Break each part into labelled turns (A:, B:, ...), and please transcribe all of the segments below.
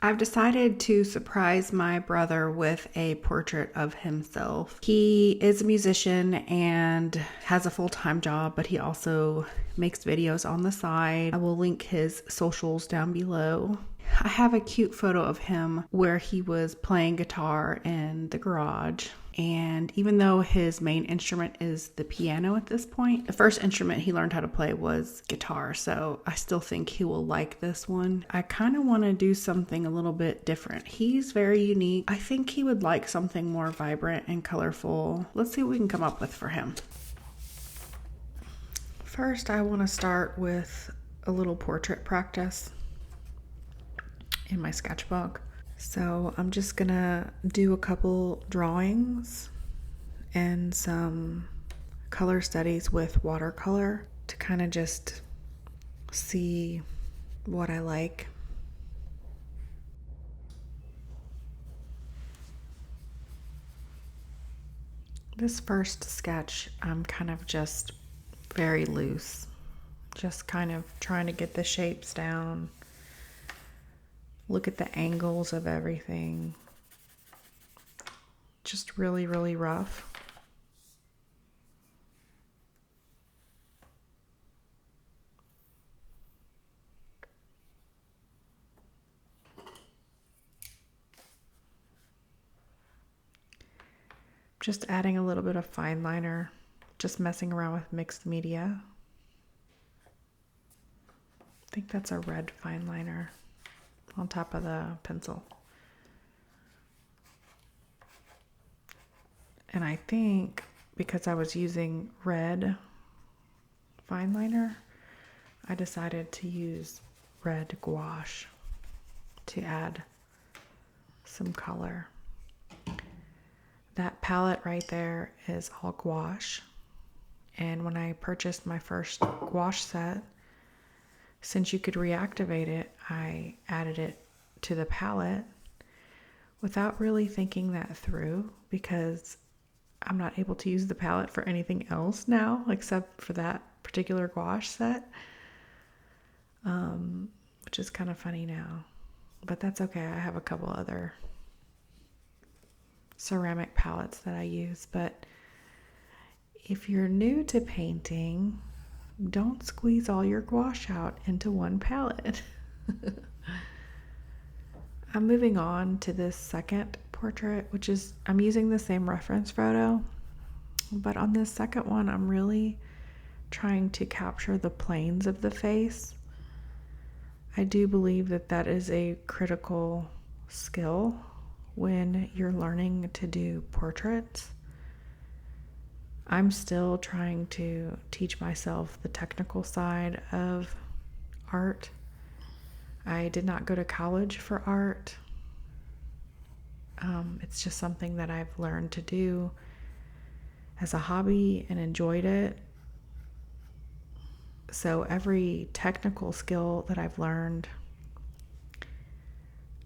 A: I've decided to surprise my brother with a portrait of himself. He is a musician and has a full-time job, but he also makes videos on the side. I will link his socials down below. I have a cute photo of him where he was playing guitar in the garage. And even though his main instrument is the piano at this point, the first instrument he learned how to play was guitar. So I still think he will like this one. I kind of want to do something a little bit different. He's very unique. I think he would like something more vibrant and colorful. Let's see what we can come up with for him. First, I want to start with a little portrait practice in my sketchbook. So I'm just gonna do a couple drawings and some color studies with watercolor to kind of just see what I like. This first sketch, I'm kind of just very loose, just kind of trying to get the shapes down. Look at the angles of everything. Just really, really rough. Just adding a little bit of fine liner, just messing around with mixed media. I think that's a red fine liner on top of the pencil. And I think because I was using red fine liner, I decided to use red gouache to add some color. That palette right there is all gouache. And when I purchased my first gouache set, since you could reactivate it, I added it to the palette without really thinking that through, because I'm not able to use the palette for anything else now except for that particular gouache set, which is kind of funny now. But that's okay. I have a couple other ceramic palettes that I use. But if you're new to painting, don't squeeze all your gouache out into one palette. I'm moving on to this second portrait, which is, I'm using the same reference photo, but on this second one, I'm really trying to capture the planes of the face. I do believe that that is a critical skill when you're learning to do portraits. I'm still trying to teach myself the technical side of art. I did not go to college for art. It's just something that I've learned to do as a hobby and enjoyed it. So every technical skill that I've learned,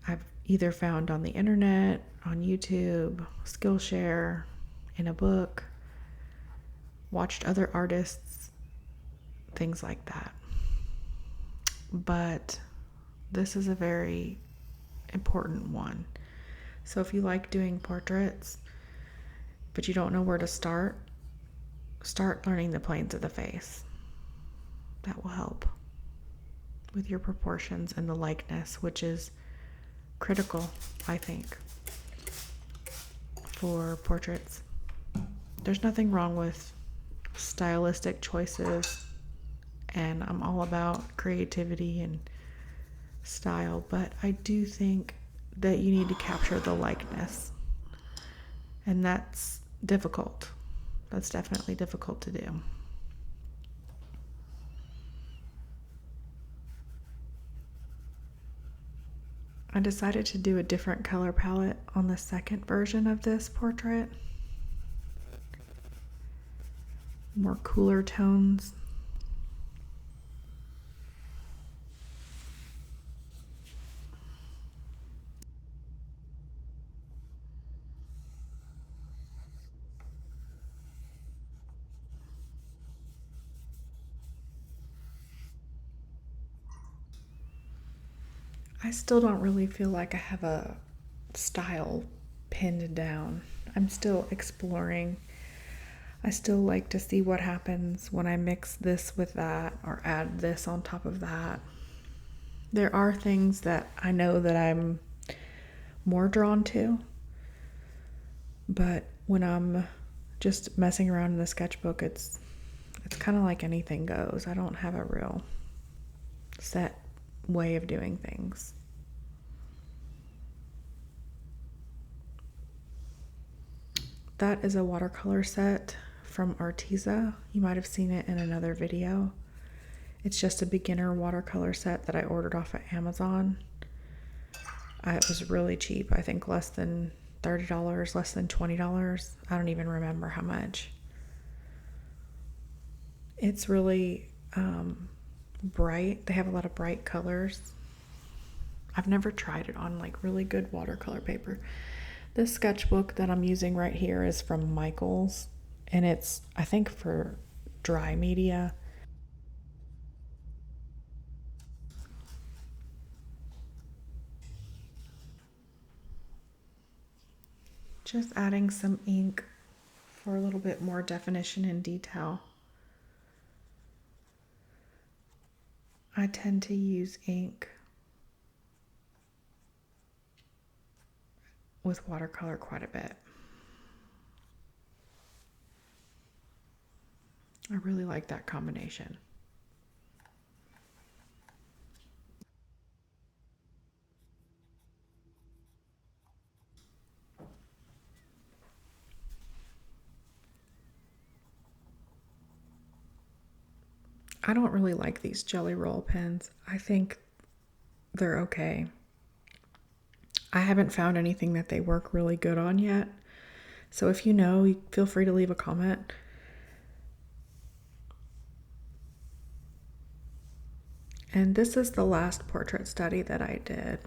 A: I've either found on the internet, on YouTube, Skillshare, in a book, watched other artists, things like that. But this is a very important one. So if you like doing portraits, but you don't know where to start learning the planes of the face. That will help with your proportions and the likeness, which is critical, I think, for portraits. There's nothing wrong with stylistic choices, and I'm all about creativity and style, but I do think that you need to capture the likeness, and that's difficult. That's definitely difficult to do. I decided to do a different color palette on the second version of this portrait. More cooler tones. I still don't really feel like I have a style pinned down. I'm still exploring. I still like to see what happens when I mix this with that or add this on top of that. There are things that I know that I'm more drawn to, but when I'm just messing around in the sketchbook, it's kind of like anything goes. I don't have a real set way of doing things. That is a watercolor set from Arteza. You might have seen it in another video. It's just a beginner watercolor set that I ordered off of Amazon. It was really cheap. I think less than $30, less than $20. I don't even remember how much. It's really bright. They have a lot of bright colors. I've never tried it on like really good watercolor paper. This sketchbook that I'm using right here is from Michaels, and it's, I think, for dry media. Just adding some ink for a little bit more definition and detail. I tend to use ink with watercolor quite a bit. I really like that combination. I don't really like these jelly roll pens. I think they're okay. I haven't found anything that they work really good on yet. So if you know, feel free to leave a comment. And this is the last portrait study that I did.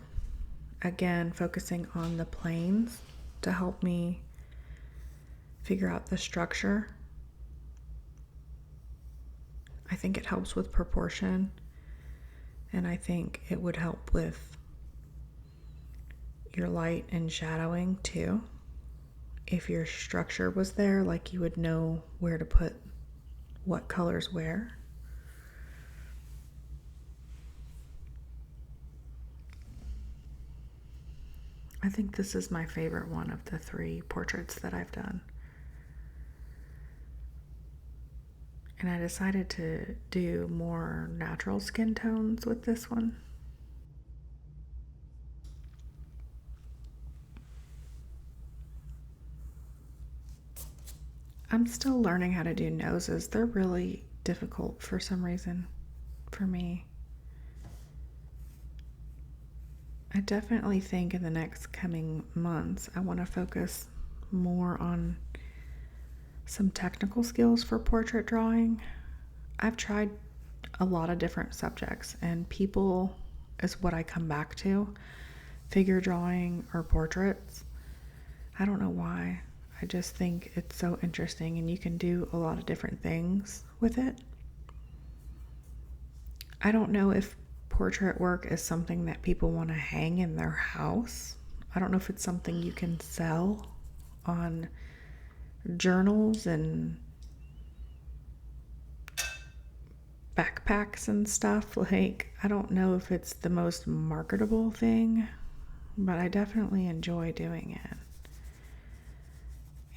A: Again, focusing on the planes to help me figure out the structure. I think it helps with proportion, and I think it would help with your light and shadowing too. If your structure was there, like you would know where to put what colors where. I think this is my favorite one of the 3 portraits that I've done. And I decided to do more natural skin tones with this one. I'm still learning how to do noses. They're really difficult for some reason for me. I definitely think in the next coming months, I want to focus more on some technical skills for portrait drawing. I've tried a lot of different subjects, and people is what I come back to. Figure drawing or portraits. I don't know why. I just think it's so interesting, and you can do a lot of different things with it. I don't know if portrait work is something that people want to hang in their house. I don't know if it's something you can sell on journals and backpacks and stuff. Like, I don't know if it's the most marketable thing, but I definitely enjoy doing it.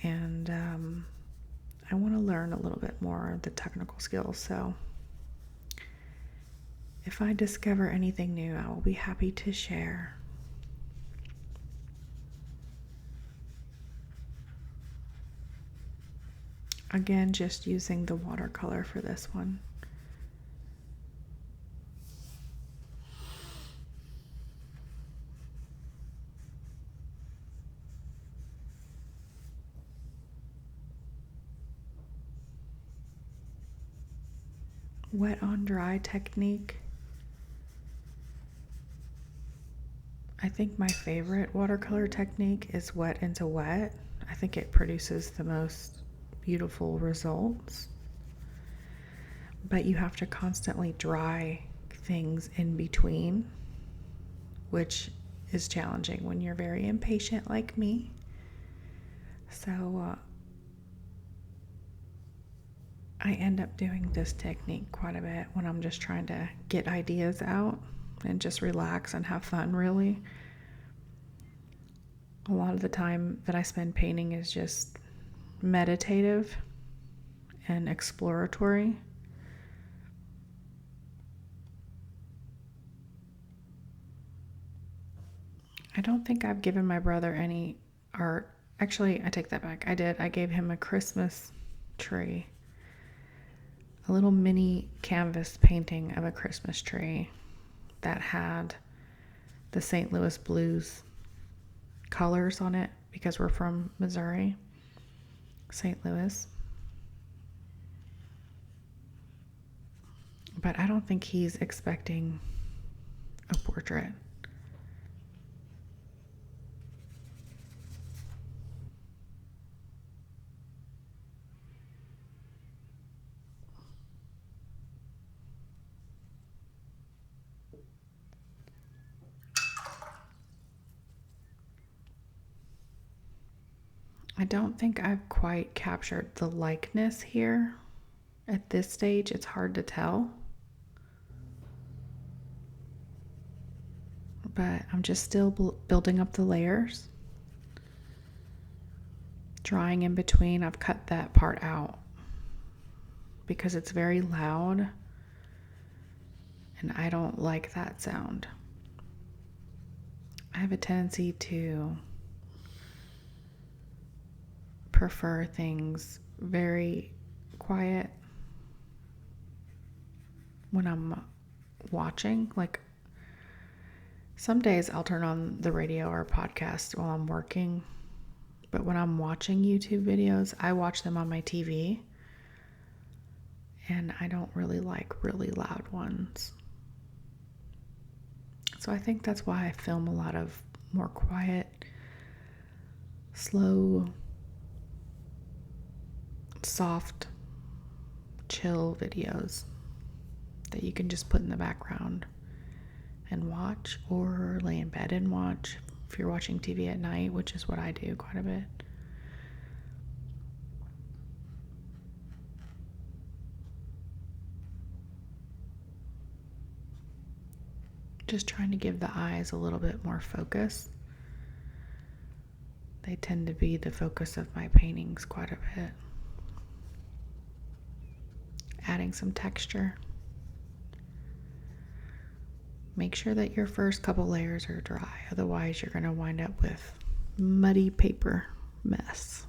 A: And I want to learn a little bit more of the technical skills. So if I discover anything new, I will be happy to share. Again, just using the watercolor for this one. Wet on dry technique. I think my favorite watercolor technique is wet into wet. I think it produces the most beautiful results. But you have to constantly dry things in between. which is challenging when you're very impatient like me. So I end up doing this technique quite a bit when I'm just trying to get ideas out and just relax and have fun, really. A lot of the time that I spend painting is just meditative and exploratory. I don't think I've given my brother any art. Actually, I take that back. I did. I gave him a Christmas tree. A little mini canvas painting of a Christmas tree that had the St. Louis Blues colors on it because we're from Missouri, St. Louis. But I don't think he's expecting a portrait. I don't think I've quite captured the likeness here. At this stage, it's hard to tell. But I'm just still building up the layers. Drawing in between, I've cut that part out because it's very loud and I don't like that sound. I have a tendency to prefer things very quiet when I'm watching. Like some days I'll turn on the radio or podcast while I'm working, but when I'm watching YouTube videos, I watch them on my TV, and I don't really like really loud ones. So I think that's why I film a lot of more quiet, slow, soft, chill videos that you can just put in the background and watch, or lay in bed and watch if you're watching TV at night, which is what I do quite a bit. Just trying to give the eyes a little bit more focus. They tend to be the focus of my paintings quite a bit. Adding some texture. Make sure that your first couple layers are dry, otherwise you're going to wind up with muddy paper mess.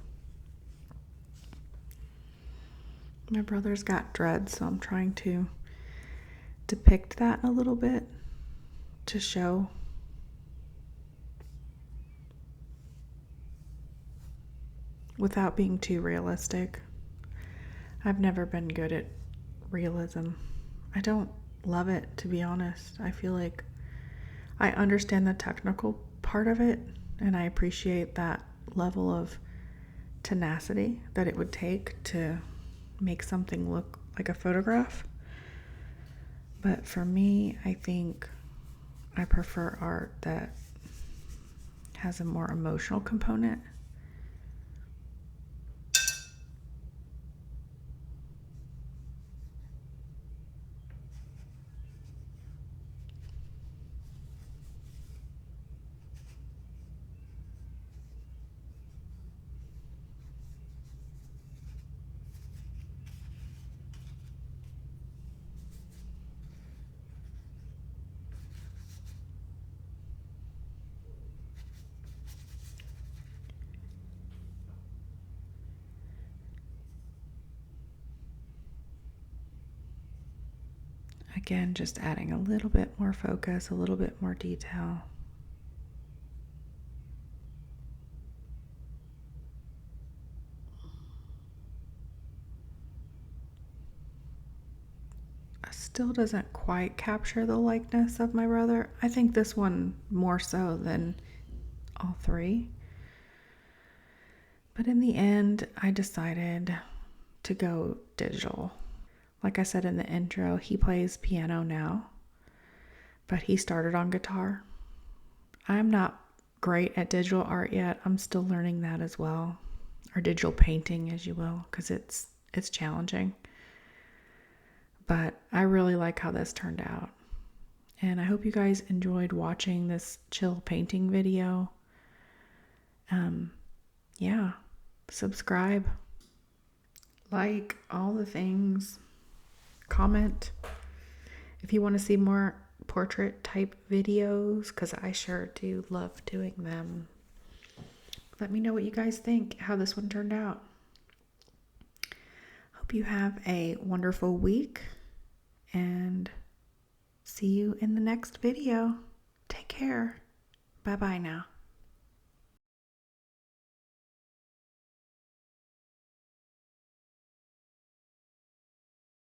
A: My brother's got dreads, so I'm trying to depict that a little bit to show. Without being too realistic. I've never been good at realism. I don't love it, to be honest. I feel like I understand the technical part of it, and I appreciate that level of tenacity that it would take to make something look like a photograph. But for me, I think I prefer art that has a more emotional component. Again, just adding a little bit more focus, a little bit more detail. Still doesn't quite capture the likeness of my brother. I think this one more so than all three. But in the end, I decided to go digital. Like I said in the intro, he plays piano now, but he started on guitar. I'm not great at digital art yet. I'm still learning that as well, or digital painting, as you will, because it's challenging. But I really like how this turned out. And I hope you guys enjoyed watching this chill painting video. Yeah, subscribe, like, all the things, comment if you want to see more portrait type videos, because I sure do love doing them. Let me know what you guys think, how this one turned out. Hope you have a wonderful week, and see you in the next video. Take care. Bye-bye now.